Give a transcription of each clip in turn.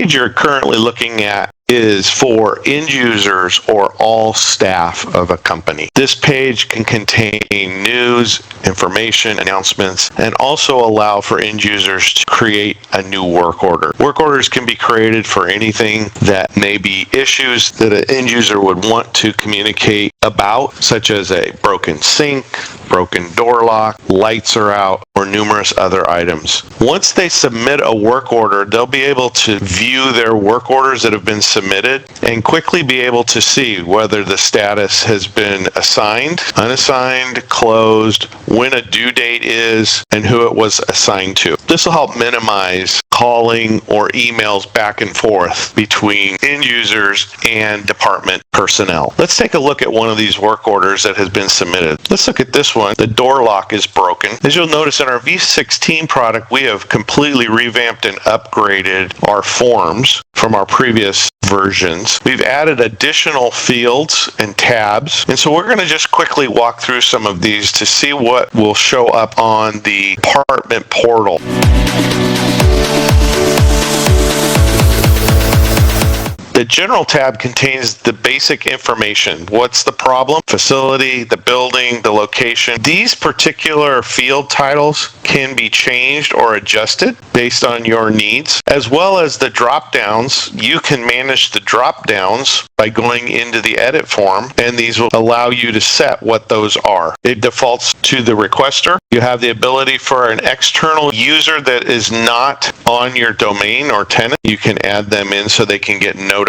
page you're currently looking at is for end users or all staff of a company. This page can contain news, information, announcements, and also allow for end users to create a new work order. Work orders can be created for anything that may be issues that an end user would want to communicate about, such as a broken sink, broken door lock, lights are out, or numerous other items. Once they submit a work order, they'll be able to view their work orders that have been submitted and quickly be able to see whether the status has been assigned, unassigned, closed, when a due date is, and who it was assigned to. This will help minimize calling or emails back and forth between end users and department personnel. Let's take a look at one of these work orders that has been submitted. Let's look at this one. The door lock is broken. As you'll notice in our v16 product, we have completely revamped and upgraded our forms from our previous versions. We've added additional fields and tabs, and so we're going to just quickly walk through some of these to see what will show up on the department portal. The General tab contains the basic information. What's the problem? Facility, the building, the location. These particular field titles can be changed or adjusted based on your needs, as well as the drop downs. You can manage the drop downs by going into the edit form, and these will allow you to set what those are. It defaults to the requester. You have the ability for an external user that is not on your domain or tenant. You can add them in so they can get notified.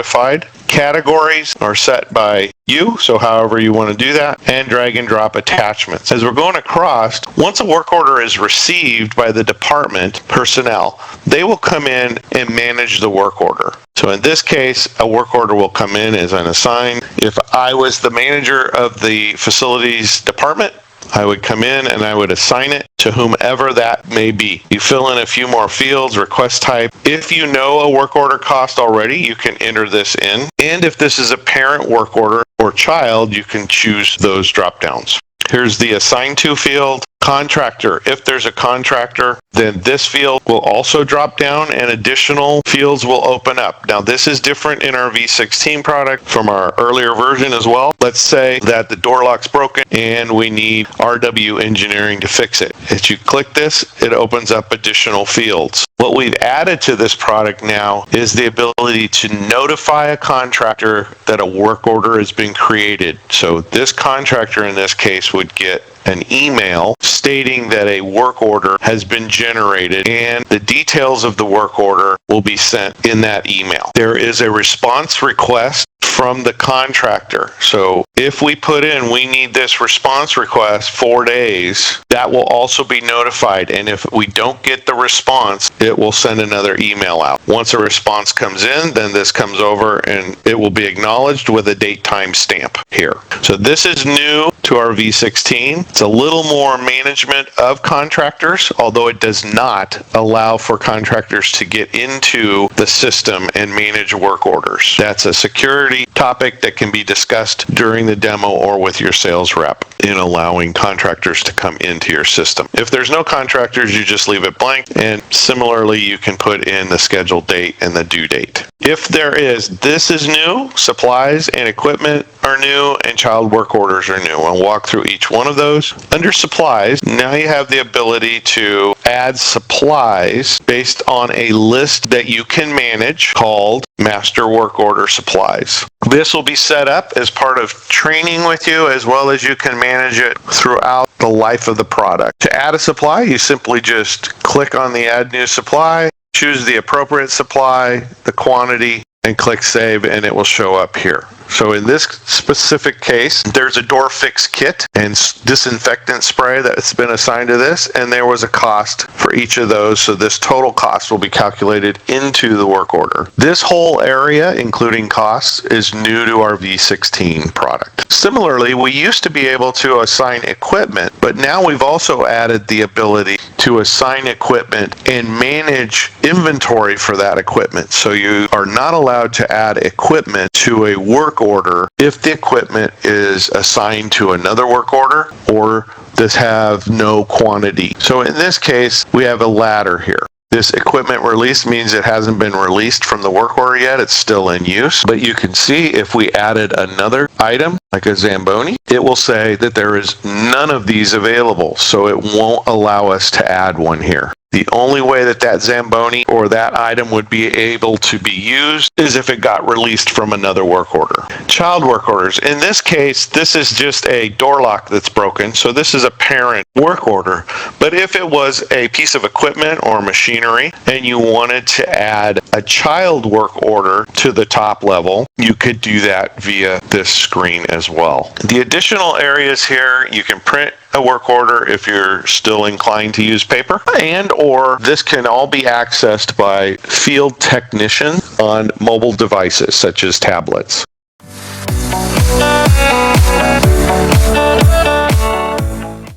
Categories are set by you, so however you want to do that, and drag and drop attachments. As we're going across, once a work order is received by the department personnel, they will come in and manage the work order. So in this case, a work order will come in as unassigned. If I was the manager of the facilities department, I would come in and I would assign it to whomever that may be. You fill in a few more fields, request type. If you know a work order cost already, you can enter this in. And if this is a parent work order or child, you can choose those drop downs. Here's the assign to field. Contractor. If there's a contractor, then this field will also drop down and additional fields will open up. Now this is different in our v16 product from our earlier version as well. Let's say that the door lock's broken and we need RW engineering to fix it. If you click this, it opens up additional fields. What we've added to this product now is the ability to notify a contractor that a work order has been created. So this contractor in this case would get an email stating that a work order has been generated, and the details of the work order will be sent in that email. There is a response request from the contractor. So if we put in, we need this response request 4 days, that will also be notified. And if we don't get the response, it will send another email out. Once a response comes in, then this comes over and it will be acknowledged with a date time stamp here. So this is new to our v16. It's a little more management of contractors, although it does not allow for contractors to get into the system and manage work orders. That's a security topic that can be discussed during the demo or with your sales rep in allowing contractors to come into your system. If there's no contractors, you just leave it blank, and similarly you can put in the scheduled date and the due date. If there is, this is new, supplies and equipment are new, and child work orders are new. I'll walk through each one of those. Under supplies, now you have the ability to add supplies based on a list that you can manage called Master Work Order Supplies. This will be set up as part of training with you, as well as you can manage it throughout the life of the product. To add a supply, you simply just click on the Add New Supply, choose the appropriate supply, the quantity, and click Save, and it will show up here. So in this specific case, there's a door fix kit and disinfectant spray that's been assigned to this, and there was a cost for each of those, so this total cost will be calculated into the work order. This whole area, including costs, is new to our v16 product. Similarly, we used to be able to assign equipment, but now we've also added the ability to assign equipment and manage inventory for that equipment. So you are not allowed to add equipment to a work order if the equipment is assigned to another work order or does have no quantity. So in this case, we have a ladder here. This equipment release means it hasn't been released from the work order yet. It's still in use. But you can see if we added another item, like a Zamboni, it will say that there is none of these available. So it won't allow us to add one here. The only way that that Zamboni or that item would be able to be used is if it got released from another work order. Child work orders. In this case, this is just a door lock that's broken, so this is a parent work order. But if it was a piece of equipment or machinery and you wanted to add a child work order to the top level, you could do that via this screen as well. The additional areas here, you can print a work order if you're still inclined to use paper, and or this can all be accessed by field technicians on mobile devices such as tablets.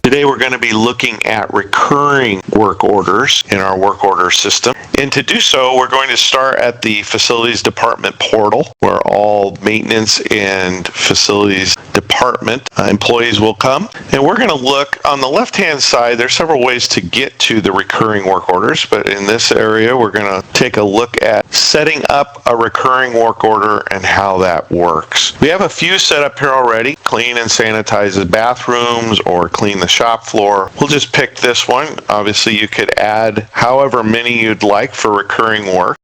Today we're going to be looking at recurring work orders in our work order system. And to do so, we're going to start at the Facilities Department portal, where all maintenance and facilities department employees will come. And we're going to look on the left-hand side. There's several ways to get to the recurring work orders, but in this area, we're going to take a look at setting up a recurring work order and how that works. We have a few set up here already. Clean and sanitize the bathrooms or clean the shop floor. We'll just pick this one. Obviously, you could add however many you'd like for recurring work.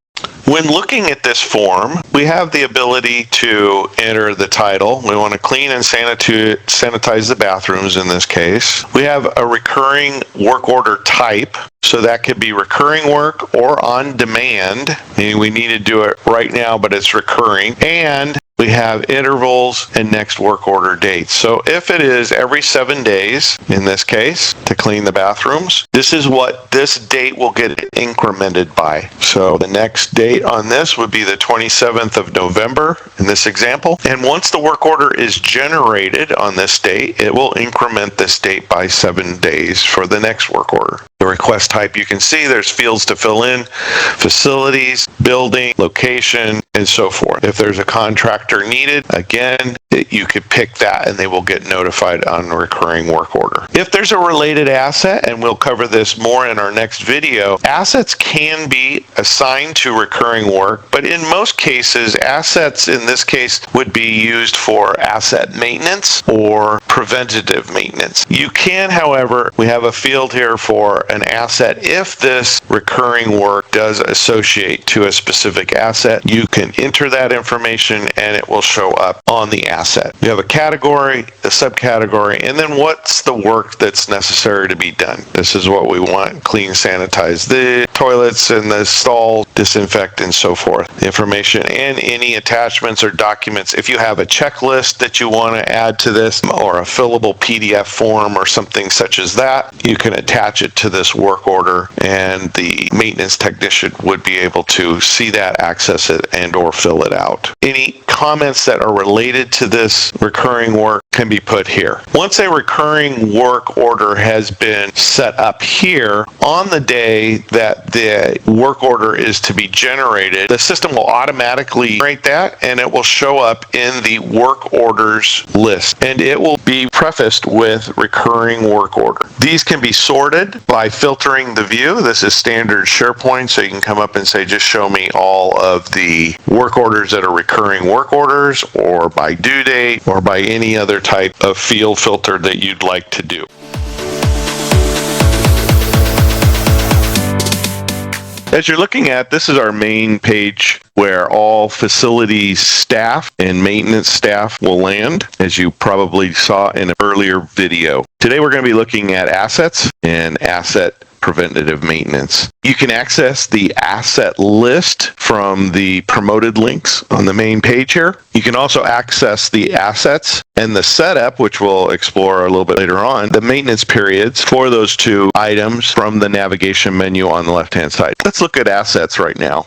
When looking at this form, we have the ability to enter the title. We want to clean and sanitize the bathrooms in this case. We have a recurring work order type. So that could be recurring work or on demand. Meaning we need to do it right now, but it's recurring. And we have intervals and next work order dates. So if it is every 7 days, in this case, to clean the bathrooms, this is what this date will get incremented by. So the next date on this would be the 27th of November in this example. And once the work order is generated on this date, it will increment this date by 7 days for the next work order. The request type, you can see there's fields to fill in, facilities, building, location, and so forth. If there's a contractor needed, again, you could pick that and they will get notified on a recurring work order. If there's a related asset, and we'll cover this more in our next video, assets can be assigned to recurring work, but in most cases, assets in this case would be used for asset maintenance or preventative maintenance. You can, however, we have a field here for an asset. If this recurring work does associate to a specific asset, you can enter that information and it will show up on the asset. You have a category, a subcategory, and then what's the work that's necessary to be done. This is what we want: clean, sanitize the toilets and the stalls, disinfect, and so forth. The information and any attachments or documents. If you have a checklist that you want to add to this or a fillable PDF form or something such as that, you can attach it to this work order and the maintenance technician would be able to see that, access it, and or fill it out. Any comments that are related to this recurring work can be put here. Once a recurring work order has been set up here, on the day that the work order is to be generated, the system will automatically generate that and it will show up in the work orders list, and it will be prefaced with recurring work order. These can be sorted by filtering the view. This is standard SharePoint, so you can come up and say, just show me all of the work orders that are recurring work orders, or by due date, or by any other type of field filter that you'd like to do. As you're looking at, this is our main page where all facilities staff and maintenance staff will land, as you probably saw in an earlier video. Today we're going to be looking at assets and asset preventative maintenance. You can access the asset list from the promoted links on the main page here. You can also access the assets and the setup, which we'll explore a little bit later on, the maintenance periods for those two items from the navigation menu on the left-hand side. Let's look at assets right now.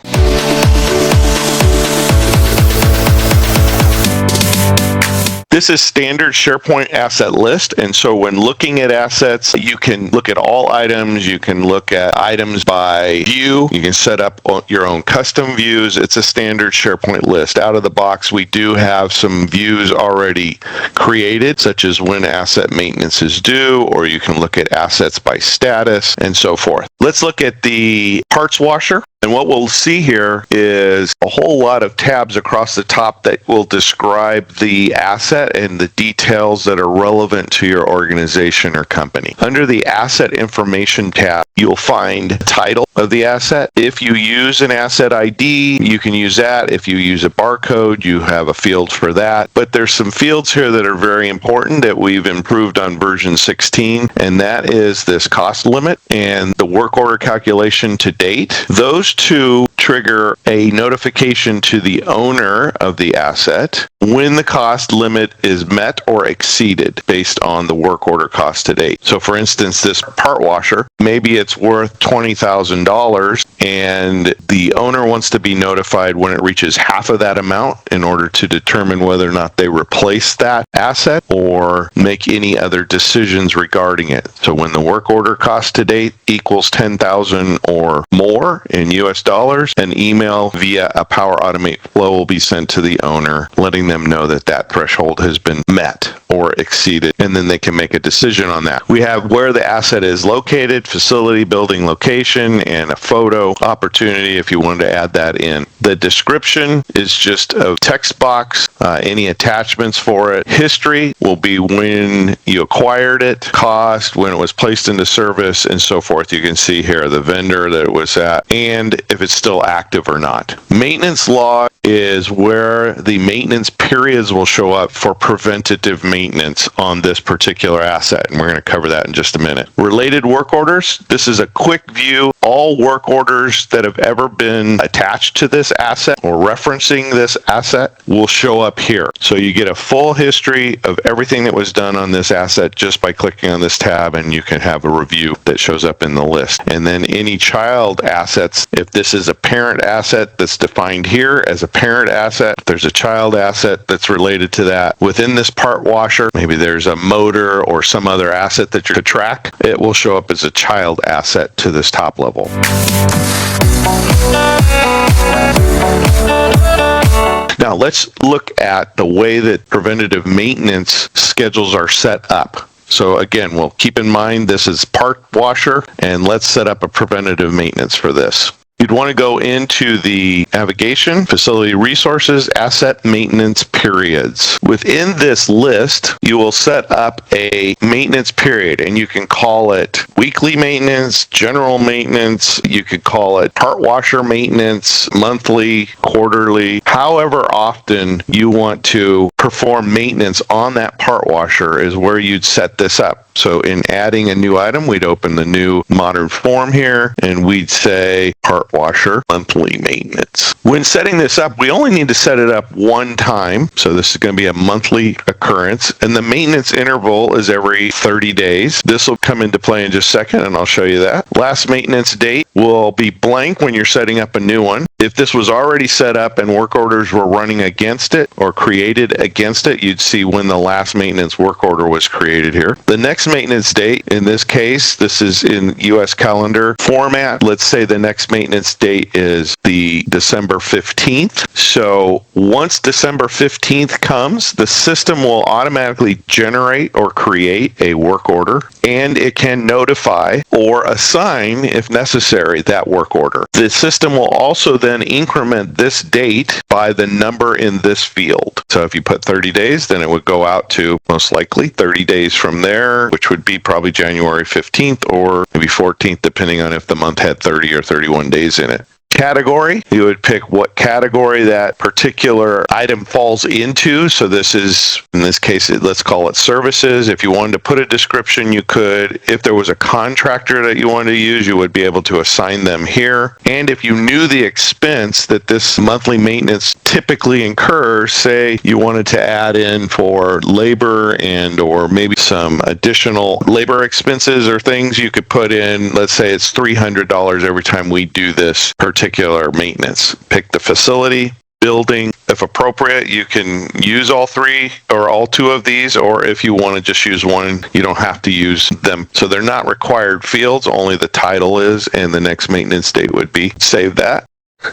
This is standard SharePoint asset list, and so when looking at assets, you can look at all items, you can look at items by view, you can set up your own custom views. It's a standard SharePoint list. Out of the box, we do have some views already created, such as when asset maintenance is due, or you can look at assets by status, and so forth. Let's look at the parts washer. And what we'll see here is a whole lot of tabs across the top that will describe the asset and the details that are relevant to your organization or company. Under the Asset Information tab, you'll find the title of the asset. If you use an asset ID, you can use that. If you use a barcode, you have a field for that. But there's some fields here that are very important that we've improved on version 16, and that is this cost limit and the work order calculation to date. Those two trigger a notification to the owner of the asset when the cost limit is met or exceeded based on the work order cost to date. So for instance, this part washer, maybe it's worth $20,000 and the owner wants to be notified when it reaches half of that amount in order to determine whether or not they replace that asset or make any other decisions regarding it. So when the work order cost to date equals $10,000 or more in US dollars, an email via a Power Automate flow will be sent to the owner, letting them know that that threshold has been met or exceeded, and then they can make a decision on that. We have where the asset is located, facility, building location, and a photo opportunity if you wanted to add that in. The description is just a text box, any attachments for it. History will be when you acquired it, cost, when it was placed into service, and so forth. You can see here the vendor that it was at, and if it's still active or not. Maintenance log is where the maintenance periods will show up for preventative maintenance on this particular asset, and we're going to cover that in just a minute. Related work orders, this is a quick view. All work orders that have ever been attached to this asset or referencing this asset will show up here. So you get a full history of everything that was done on this asset just by clicking on this tab, and you can have a review that shows up in the list. And then any child assets, if this is a parent asset that's defined here as a parent asset, if there's a child asset that's related to that within this part washer, maybe there's a motor or some other asset that you're to track, it will show up as a child asset to this top level. Now let's look at the way that preventative maintenance schedules are set up. So again, we'll keep in mind this is part washer, and let's set up a preventative maintenance for this. You'd want to go into the navigation, facility resources, asset maintenance periods. Within this list, you will set up a maintenance period, and you can call it weekly maintenance, general maintenance, you could call it part washer maintenance, monthly, quarterly, however often you want to perform maintenance on that part washer is where you'd set this up. So in adding a new item, we'd open the new modern form here, and we'd say part washer monthly maintenance. When setting this up, we only need to set it up one time. So this is going to be a monthly occurrence, and the maintenance interval is every 30 days. This will come into play in just a second, and I'll show you that. Last maintenance date will be blank when you're setting up a new one. If this was already set up and work orders were running against it or created against it, you'd see when the last maintenance work order was created here. The next maintenance date, in this case, this is in US calendar format. Let's say the next maintenance date is the December 15th. So once December 15th comes, the system will automatically generate or create a work order, and it can notify or assign, if necessary, that work order. The system will also then increment this date by the number in this field. So if you put 30 days, then it would go out to most likely 30 days from there, which would be probably January 15th or maybe 14th, depending on if the month had 30 or 31 days in it. Category, you would pick what category that particular item falls into. So this is, in this case, let's call it services. If you wanted to put a description, you could. If there was a contractor that you wanted to use, you would be able to assign them here. And if you knew the expense that this monthly maintenance typically incurs, say you wanted to add in for labor and or maybe some additional labor expenses or things, you could put in, let's say it's $300 every time we do this particular maintenance. Pick the facility, building. If appropriate, you can use all three or all two of these, or if you want to just use one, you don't have to use them. So they're not required fields, only the title is, and the next maintenance date would be. Save that.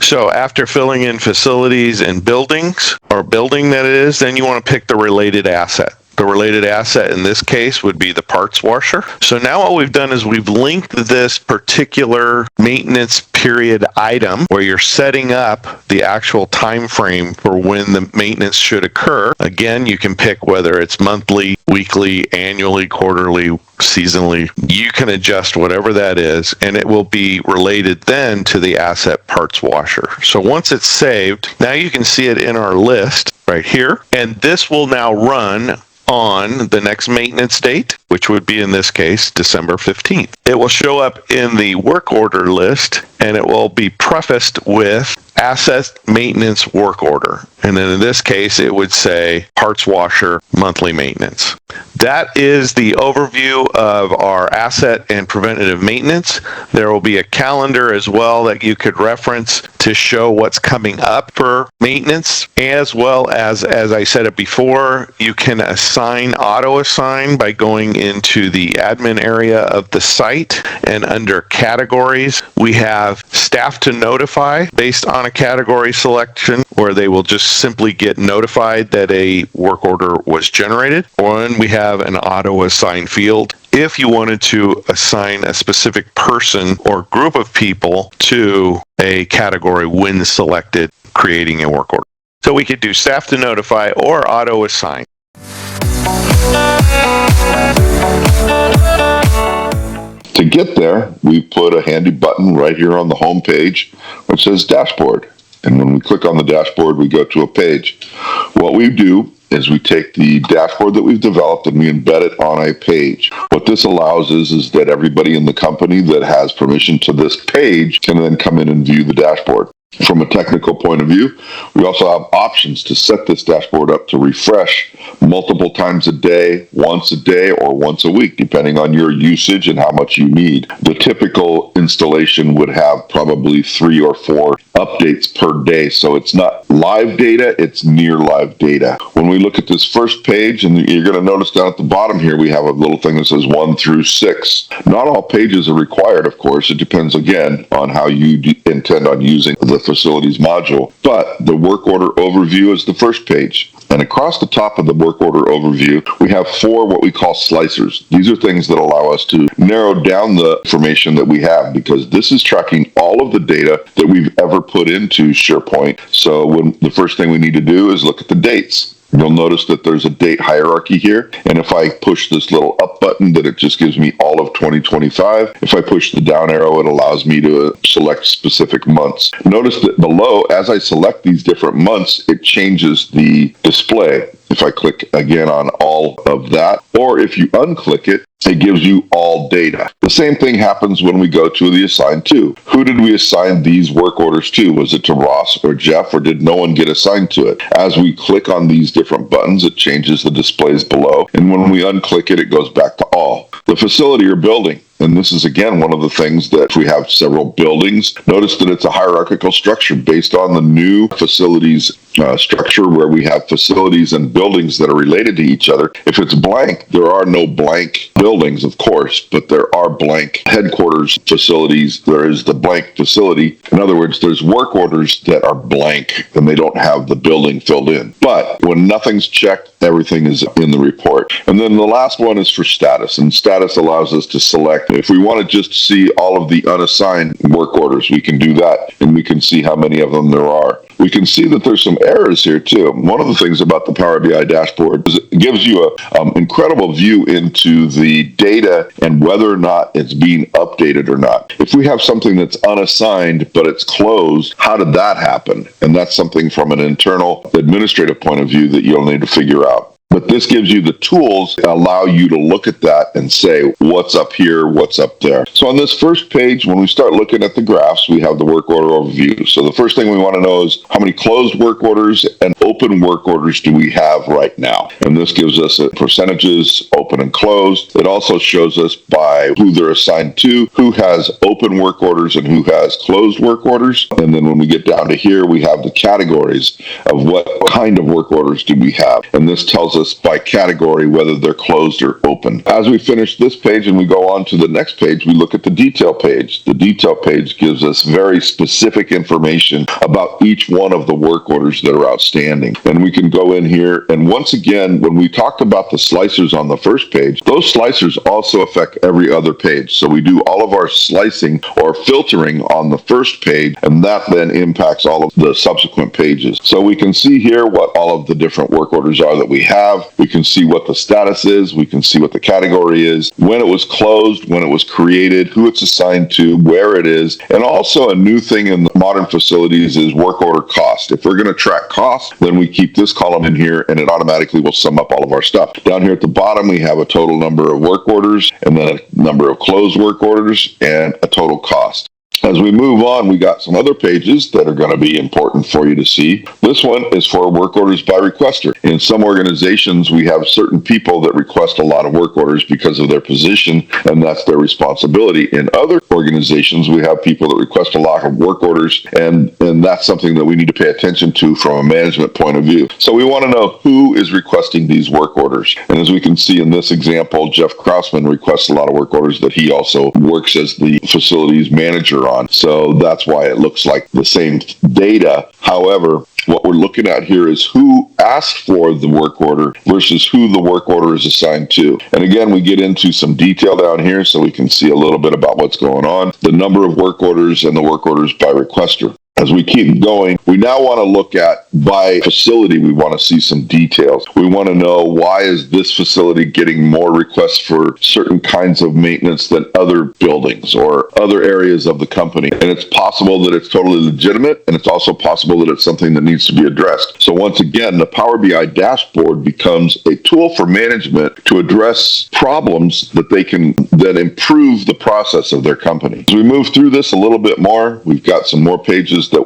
So after filling in facilities and buildings, or building that is, then you want to pick the related asset. The related asset in this case would be the parts washer. So now what we've done is we've linked this particular maintenance period item where you're setting up the actual time frame for when the maintenance should occur. Again, you can pick whether it's monthly, weekly, annually, quarterly, seasonally. You can adjust whatever that is, and it will be related then to the asset parts washer. So once it's saved, now you can see it in our list right here, and this will now run on the next maintenance date, which would be in this case December 15th. It will show up in the work order list, and it will be prefaced with asset maintenance work order. And then in this case, it would say parts washer monthly maintenance. That is the overview of our asset and preventative maintenance. There will be a calendar as well that you could reference to show what's coming up for maintenance, as well as I said it before, you can auto assign by going into the admin area of the site, and under categories, we have staff to notify based on a category selection, where they will just simply get notified that a work order was generated. Or we have an auto assign field if you wanted to assign a specific person or group of people to a category when selected, creating a work order. So we could do staff to notify or auto assign. To get there, we put a handy button right here on the home page which says dashboard. And when we click on the dashboard, we go to a page. What we do is we take the dashboard that we've developed and we embed it on a page. What this allows is that everybody in the company that has permission to this page can then come in and view the dashboard. From a technical point of view, we also have options to set this dashboard up to refresh multiple times a day, once a day, or once a week, depending on your usage and how much you need. The typical installation would have probably 3 or 4 updates per day, so it's not live data, it's near live data. When we look at this first page, and you're going to notice down at the bottom here, we have a little thing that says 1 through 6. Not all pages are required, of course. It depends, again, on how you intend on using the facilities module, but the work order overview is the first page. And across the top of the work order overview, we have 4 what we call slicers. These are things that allow us to narrow down the information that we have, because this is tracking all of the data that we've ever put into SharePoint. So when the first thing we need to do is look at the dates. You'll notice that there's a date hierarchy here, and if I push this little up button, then it just gives me all of 2025. If I push the down arrow, it allows me to select specific months. Notice that below, as I select these different months, it changes the display. If I click again on all of that, or if you unclick it, it gives you all data. The same thing happens when we go to the assign to. Who did we assign these work orders to? Was it to Ross or Jeff, or did no one get assigned to it? As we click on these different buttons, it changes the displays below. And when we unclick it, it goes back to all. The facility or building. And this is, again, one of the things that if we have several buildings, notice that it's a hierarchical structure based on the new facilities structure, where we have facilities and buildings that are related to each other. If it's blank, there are no blank buildings, of course, but there are blank headquarters facilities. There is the blank facility. In other words, there's work orders that are blank and they don't have the building filled in. But when nothing's checked, everything is in the report. And then the last one is for status, and status allows us to select. If we want to just see all of the unassigned work orders, we can do that, and we can see how many of them there are. We can see that there's some errors here too. One of the things about the Power BI dashboard is it gives you an incredible view into the data and whether or not it's being updated or not. If we have something that's unassigned but it's closed, how did that happen? And that's something from an internal administrative point of view that you'll need to figure out. But this gives you the tools that allow you to look at that and say, what's up here, what's up there. So on this first page, when we start looking at the graphs, we have the work order overview. So the first thing we want to know is how many closed work orders and open work orders do we have right now? And this gives us percentages, open and closed. It also shows us by who they're assigned to, who has open work orders and who has closed work orders. And then when we get down to here, we have the categories of what kind of work orders do we have. And this tells us by category whether they're closed or open. As we finish this page and we go on to the next page, we look at the detail page. The detail page gives us very specific information about each one of the work orders that are outstanding. And we can go in here, and once again, when we talked about the slicers on the first page, those slicers also affect every other page. So we do all of our slicing or filtering on the first page, and that then impacts all of the subsequent pages. So we can see here what all of the different work orders are that we have. We can see what the status is. We can see what the category is, when it was closed, when it was created, who it's assigned to, where it is. And also a new thing in the modern facilities is work order cost. If we're going to track costs, then we keep this column in here and it automatically will sum up all of our stuff. Down here at the bottom, we have a total number of work orders and then a number of closed work orders and a total cost. As we move on, we got some other pages that are going to be important for you to see. This one is for work orders by requester. In some organizations, we have certain people that request a lot of work orders because of their position, and that's their responsibility. In other organizations, we have people that request a lot of work orders, and that's something that we need to pay attention to from a management point of view. So we want to know who is requesting these work orders. And as we can see in this example, Jeff Krausman requests a lot of work orders that he also works as the facilities manager on. So that's why it looks like the same data. However, what we're looking at here is who asked for the work order versus who the work order is assigned to. And again, we get into some detail down here so we can see a little bit about what's going on, the number of work orders and the work orders by requester. As we keep going, we now want to look at by facility. We want to see some details. We want to know, why is this facility getting more requests for certain kinds of maintenance than other buildings or other areas of the company? And it's possible that it's totally legitimate, and it's also possible that it's something that needs to be addressed. So once again, the Power BI dashboard becomes a tool for management to address problems that they can then improve the process of their company. As we move through this a little bit more, we've got some more pages that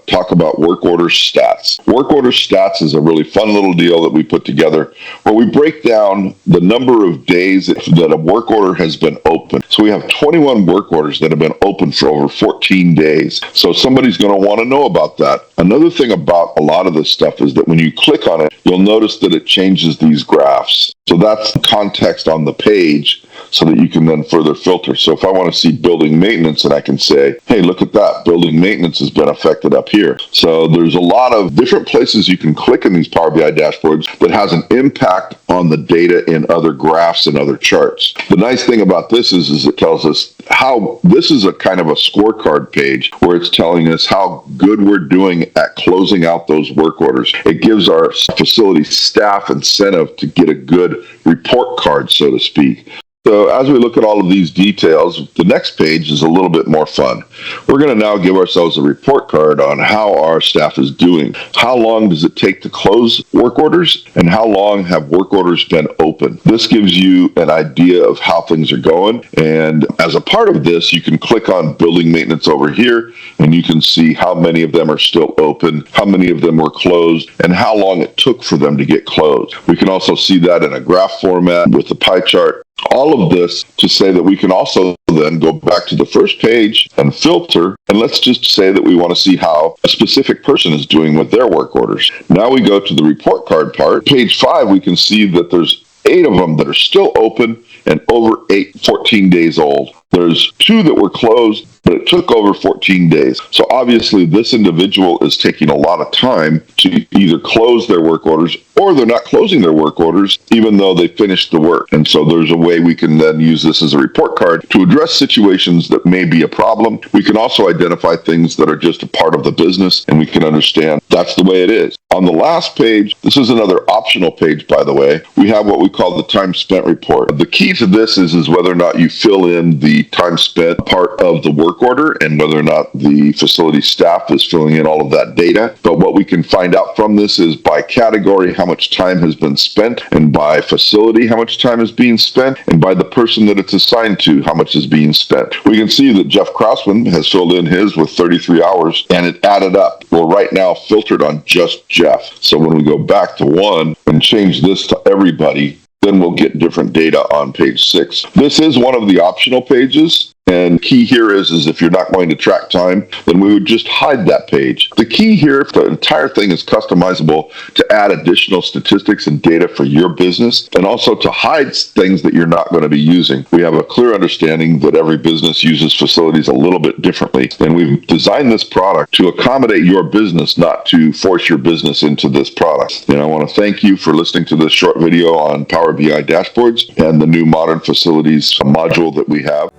talk about work order stats. Work order stats is a really fun little deal that we put together where we break down the number of days that a work order has been open. So we have 21 work orders that have been open for over 14 days. So somebody's going to want to know about that. Another thing about a lot of this stuff is that when you click on it, you'll notice that it changes these graphs. So that's context on the page so that you can then further filter. So if I want to see building maintenance, and I can say, hey, look at that, building maintenance has been affected up here. So there's a lot of different places you can click in these Power BI dashboards that has an impact on the data in other graphs and other charts. The nice thing about this is it tells us how, this is a kind of a scorecard page where it's telling us how good we're doing at closing out those work orders. It gives our facility staff incentive to get a good report card, so to speak. So as we look at all of these details, the next page is a little bit more fun. We're going to now give ourselves a report card on how our staff is doing. How long does it take to close work orders, and how long have work orders been open? This gives you an idea of how things are going. And as a part of this, you can click on building maintenance over here, and you can see how many of them are still open, how many of them were closed, and how long it took for them to get closed. We can also see that in a graph format with the pie chart. All of this to say that we can also then go back to the first page and filter, and let's just say that we want to see how a specific person is doing with their work orders. Now we go to the report card part. Page 5, we can see that there's 8 of them that are still open and over 14 days old. There's 2 that were closed, but it took over 14 days. So obviously this individual is taking a lot of time to either close their work orders, or they're not closing their work orders even though they finished the work. And so there's a way we can then use this as a report card to address situations that may be a problem. We can also identify things that are just a part of the business, and we can understand that's the way it is. On the last page, this is another optional page, by the way, we have what we call the time spent report. The key to this is whether or not you fill in the the time spent part of the work order and whether or not the facility staff is filling in all of that data. But what we can find out from this is by category how much time has been spent, and by facility how much time is being spent, and by the person that it's assigned to how much is being spent. We can see that Jeff Krausman has filled in his with 33 hours, and it added up. Well, right now filtered on just Jeff. So when we go back to 1 and change this to everybody, then we'll get different data on page 6. This is one of the optional pages. And key here is if you're not going to track time, then we would just hide that page. The key here, the entire thing is customizable to add additional statistics and data for your business, and also to hide things that you're not going to be using. We have a clear understanding that every business uses facilities a little bit differently, and we've designed this product to accommodate your business, not to force your business into this product. And I want to thank you for listening to this short video on Power BI dashboards and the new modern facilities module that we have.